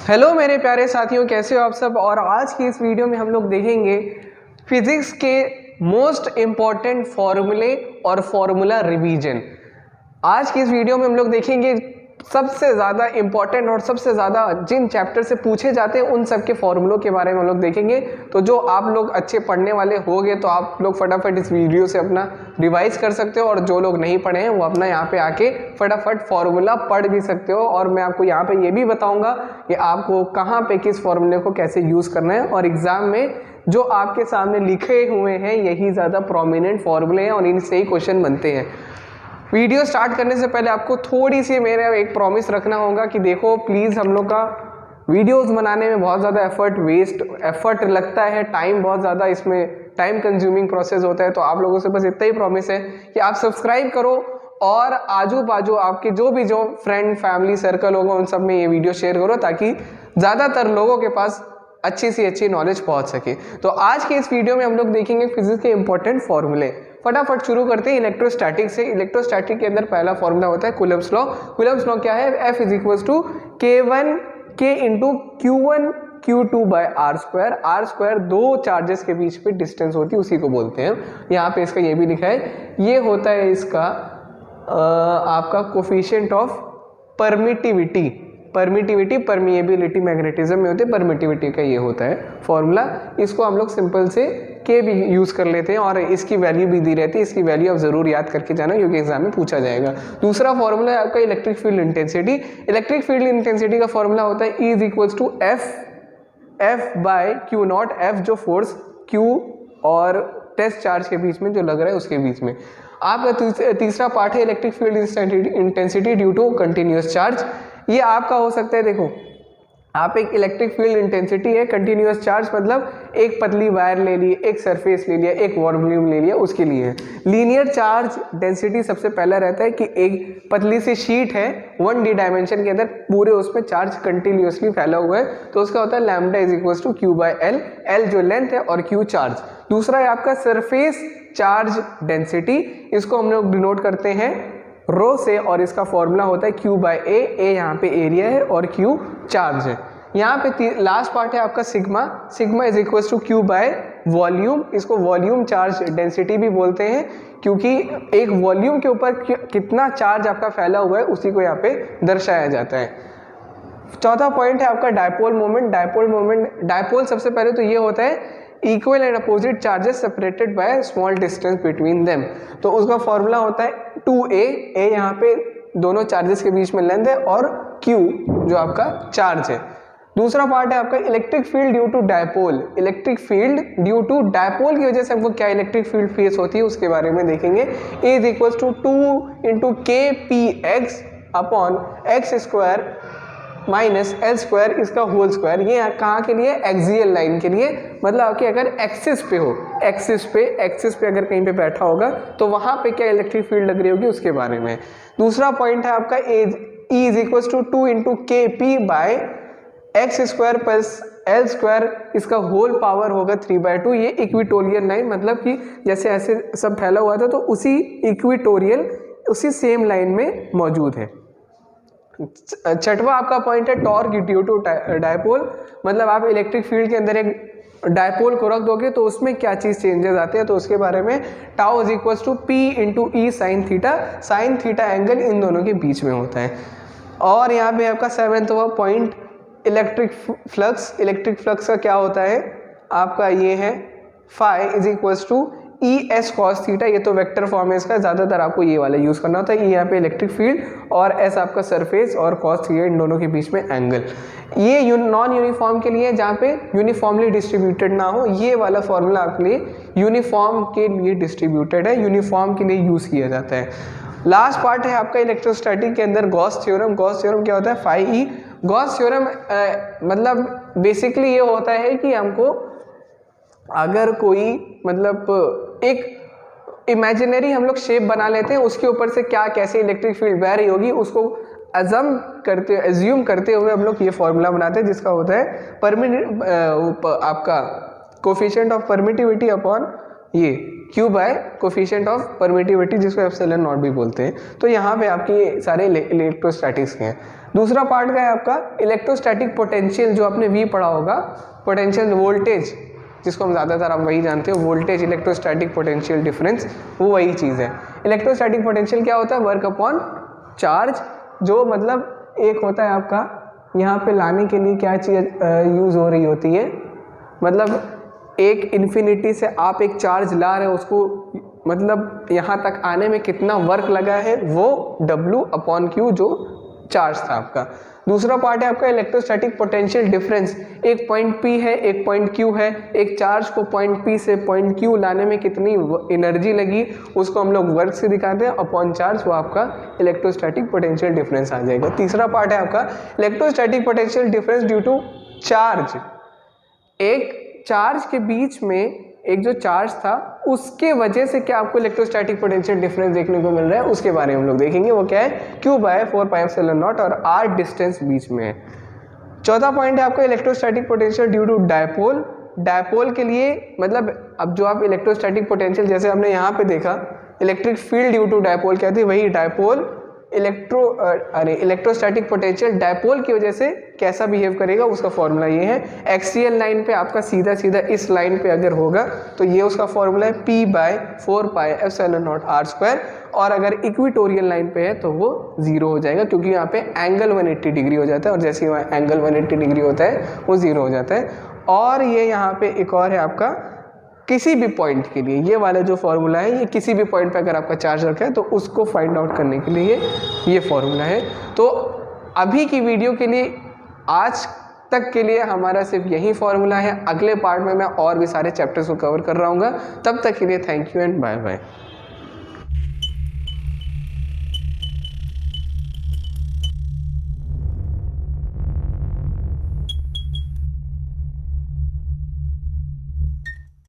Hello मेरे प्यारे साथियों, कैसे हो आप सब। और आज की इस वीडियो में हम लोग देखेंगे फिजिक्स के मोस्ट इम्पॉर्टेंट फॉर्मूले और फॉर्मूला रिवीजन। आज की इस वीडियो में हम लोग देखेंगे सबसे ज़्यादा इम्पॉर्टेंट और सबसे ज़्यादा जिन चैप्टर से पूछे जाते हैं उन सब के फॉर्मूलों के बारे में हम लोग देखेंगे। तो जो आप लोग अच्छे पढ़ने वाले होंगे तो आप लोग फटाफट इस वीडियो से अपना रिवाइज कर सकते हो, और जो लोग नहीं पढ़े हैं वो अपना यहाँ पे आके फटाफट फॉर्मूला पढ़ भी सकते हो। और मैं आपको यहाँ पे ये भी बताऊँगा कि आपको कहाँ पे किस फॉर्मूले को कैसे यूज़ करना है। और एग्ज़ाम में जो आपके सामने लिखे हुए हैं यही ज़्यादा प्रोमिनेंट फॉर्मूले हैं और इनसे ही क्वेश्चन बनते हैं। वीडियो स्टार्ट करने से पहले आपको थोड़ी सी मेरा एक प्रॉमिस रखना होगा कि देखो प्लीज़, हम लोग का वीडियोस बनाने में बहुत ज़्यादा एफर्ट लगता है, टाइम बहुत ज़्यादा इसमें टाइम कंज्यूमिंग प्रोसेस होता है। तो आप लोगों से बस इतना ही प्रॉमिस है कि आप सब्सक्राइब करो और आजू बाजू आपके जो फ्रेंड फैमिली सर्कल होगा उन सब में ये वीडियो शेयर करो, ताकि ज़्यादातर लोगों के पास अच्छी से अच्छी नॉलेज पहुंच सके। तो आज के इस वीडियो में हम लोग देखेंगे फिजिक्स के इंपॉर्टेंट फॉर्मूले। फटाफट शुरू करते हैं इलेक्ट्रोस्टैटिक से। इलेक्ट्रोस्टैटिक के अंदर पहला फॉर्मूला होता है कूलम्ब्स लॉ। कूलम्ब्स लॉ क्या है? F = K1 K × Q1 Q2 by R square. R square दो चार्जेस के बीच पे डिस्टेंस होती है, उसी को बोलते हैं। यहाँ पे इसका ये भी लिखा है, ये होता है इसका आपका coefficient of permittivity. Permeability magnetism में होती है, परमिटिविटी का ये होता है फॉर्मूला। इसको हम लोग सिंपल से के भी यूज़ कर लेते हैं और इसकी वैल्यू भी दी रहती है। इसकी वैल्यू आप ज़रूर याद करके जाना क्योंकि एग्जाम में पूछा जाएगा। दूसरा फॉर्मूला है आपका electric field intensity. Electric field intensity का फॉर्मूला होता है E = F/Q0। F जो फोर्स Q और टेस्ट चार्ज के बीच में जो लग रहा है उसके बीच में। आपका तीसरा पार्ट है electric field intensity due to continuous charge. ये आपका हो सकता है, देखो आप एक इलेक्ट्रिक फील्ड इंटेंसिटी है, कंटिन्यूअस चार्ज मतलब एक पतली वायर ले ली, एक सरफेस ले लिया, एक वॉल्यूम ले लिया, उसके लिए है। लीनियर चार्ज डेंसिटी सबसे पहला रहता है कि एक पतली सी शीट है 1D डायमेंशन के अंदर, पूरे उसमें चार्ज कंटिन्यूअसली फैला हुआ है, तो उसका होता है λ = Q/L। L जो लेंथ है और Q चार्ज। दूसरा है आपका सरफेस चार्ज डेंसिटी, इसको हम लोग डिनोट करते हैं रो से, और इसका फॉर्मूला होता है Q/A। A यहाँ पे एरिया है और Q चार्ज है। यहाँ पे लास्ट पार्ट है आपका सिग्मा = Q/वॉल्यूम। इसको वॉल्यूम चार्ज डेंसिटी भी बोलते हैं क्योंकि एक वॉल्यूम के ऊपर कितना चार्ज आपका फैला हुआ है उसी को यहाँ पे दर्शाया जाता है। चौथा पॉइंट है आपका डायपोल मोमेंट। डायपोल सबसे पहले तो ये होता है equal and opposite charges separated by small distance between them. तो उसका फॉर्मूला होता है 2A। A यहाँ पे दोनों चार्जेस के बीच में लेंथ है और Q जो आपका चार्ज है। दूसरा पार्ट है आपका electric field due to dipole. Electric field due to dipole की वजह से हमको क्या इलेक्ट्रिक फील्ड फेस होती है उसके बारे में देखेंगे। E = 2 × KPx / x² - L² इसका होल स्क्वायर। ये कहाँ के लिए? एक्सियल लाइन के लिए, मतलब आपके अगर एक्सिस पे हो, एक्सिस पे अगर कहीं पे बैठा होगा तो वहाँ पे क्या इलेक्ट्रिक फील्ड लग रही होगी उसके बारे में। दूसरा पॉइंट है आपका E = 2 × KP/x² + L², इसका होल पावर होगा 3/2। ये इक्विटोरियल लाइन, मतलब कि जैसे ऐसे सब फैला हुआ था तो उसी इक्विटोरियल उसी सेम लाइन में मौजूद है। छठवा आपका पॉइंट है टॉर्क ड्यू टू डायपोल, मतलब आप इलेक्ट्रिक फील्ड के अंदर एक डायपोल को रख दोगे तो उसमें क्या चीज़ चेंजेस आते हैं, तो उसके बारे में tau = P × E sin theta. Sine theta angle in दोनों के बीच में होता है। और यहाँ पे आपका 7वां point electric flux. Electric flux का क्या होता है आपका, ये है phi = ES cos थीटा। ये तो वेक्टर फॉर्म है इसका, ज़्यादातर आपको ये वाला यूज़ करना होता है। ये यहाँ पे इलेक्ट्रिक फील्ड और S आपका सरफेस और cos थीटा इन दोनों के बीच में एंगल। ये नॉन यूनिफॉर्म के लिए, जहाँ पे यूनिफॉर्मली डिस्ट्रीब्यूटेड ना हो, ये वाला फॉर्मूला आपके लिए यूनिफॉर्म के लिए डिस्ट्रीब्यूटेड है, यूनिफॉर्म के लिए यूज़ किया जाता है। लास्ट पार्ट है आपका इलेक्ट्रोस्टैटिक के अंदर गॉस थ्योरम। गॉस थ्योरम क्या होता है? phi E। गॉस थ्योरम मतलब बेसिकली ये होता है कि हमको अगर कोई मतलब एक इमेजिनरी हम लोग शेप बना लेते हैं, उसके ऊपर से क्या कैसे इलेक्ट्रिक फील्ड बह रही होगी उसको एज्यूम करते हुए हम लोग ये फॉर्मूला बनाते हैं, जिसका होता है आपका कोफिशिएंट ऑफ परमिटिविटी अपॉन ये Q bye coefficient of permittivity जिसको एप्सिलॉन नॉट भी बोलते हैं। तो यहाँ पे आपके ये सारे इलेक्ट्रोस्टैटिक्स के हैं। दूसरा पार्ट का है आपका इलेक्ट्रोस्टैटिक पोटेंशियल, जो आपने V पढ़ा होगा, पोटेंशियल वोल्टेज जिसको हम ज़्यादातर आप वही जानते हो, वोल्टेज इलेक्ट्रोस्टैटिक पोटेंशियल डिफरेंस, वो वही चीज़ है। इलेक्ट्रोस्टैटिक पोटेंशियल क्या होता है? वर्क अपॉन चार्ज, जो मतलब एक होता है आपका यहाँ पे लाने के लिए क्या चीज़ यूज़ हो रही होती है, मतलब एक इन्फिनिटी से आप एक चार्ज ला रहे हो, उसको मतलब यहाँ तक आने में कितना वर्क लगा है, वो W/Q जो चार्ज था आपका। दूसरा पार्ट है आपका इलेक्ट्रोस्टैटिक पोटेंशियल डिफरेंस, एक पॉइंट P है, एक पॉइंट Q है, एक चार्ज को पॉइंट P से पॉइंट Q लाने में कितनी एनर्जी लगी, उसको हम लोग वर्क से दिखाते हैं, अपॉन चार्ज, वो आपका इलेक्ट्रोस्टैटिक पोटेंशियल डिफरेंस आ जाएगा। तीसरा पार्ट है आपका electrostatic potential difference due to charge, एक चार्ज के बीच में एक जो चार्ज था उसके वजह से क्या आपको इलेक्ट्रोस्टैटिक पोटेंशियल डिफरेंस देखने को मिल रहा है, उसके बारे में हम लोग देखेंगे। वो क्या है? Q बाय 4πε0 और R डिस्टेंस बीच में है। चौथा पॉइंट है आपका electrostatic potential due to dipole. Dipole के लिए मतलब अब जो आप इलेक्ट्रोस्टैटिक पोटेंशियल जैसे हमने यहाँ पे देखा, electric field due to dipole क्या थी, वही डायपोल इलेक्ट्रोस्टैटिक पोटेंशियल डायपोल की वजह से कैसा बिहेव करेगा, उसका फॉर्मूला ये है। एक्सियल लाइन पे आपका सीधा सीधा इस लाइन पे अगर होगा तो ये उसका फॉर्मूला है P बाय 4πε0 R², और अगर इक्विटोरियल लाइन पे है तो वो 0 हो जाएगा, क्योंकि यहाँ पे एंगल 180 डिग्री हो जाता है, और जैसे ही वहाँ एंगल 180 डिग्री होता है वो 0 हो जाता है। और ये यहाँ पे एक और है आपका, किसी भी पॉइंट के लिए ये वाला जो फॉर्मूला है, ये किसी भी पॉइंट पे अगर आपका चार्ज रखा है तो उसको फाइंड आउट करने के लिए ये फॉर्मूला है। तो अभी की वीडियो के लिए, आज तक के लिए हमारा सिर्फ यही फॉर्मूला है। अगले पार्ट में मैं और भी सारे चैप्टर्स को कवर कर रहा हूँ। तब तक के लिए thank you and bye bye.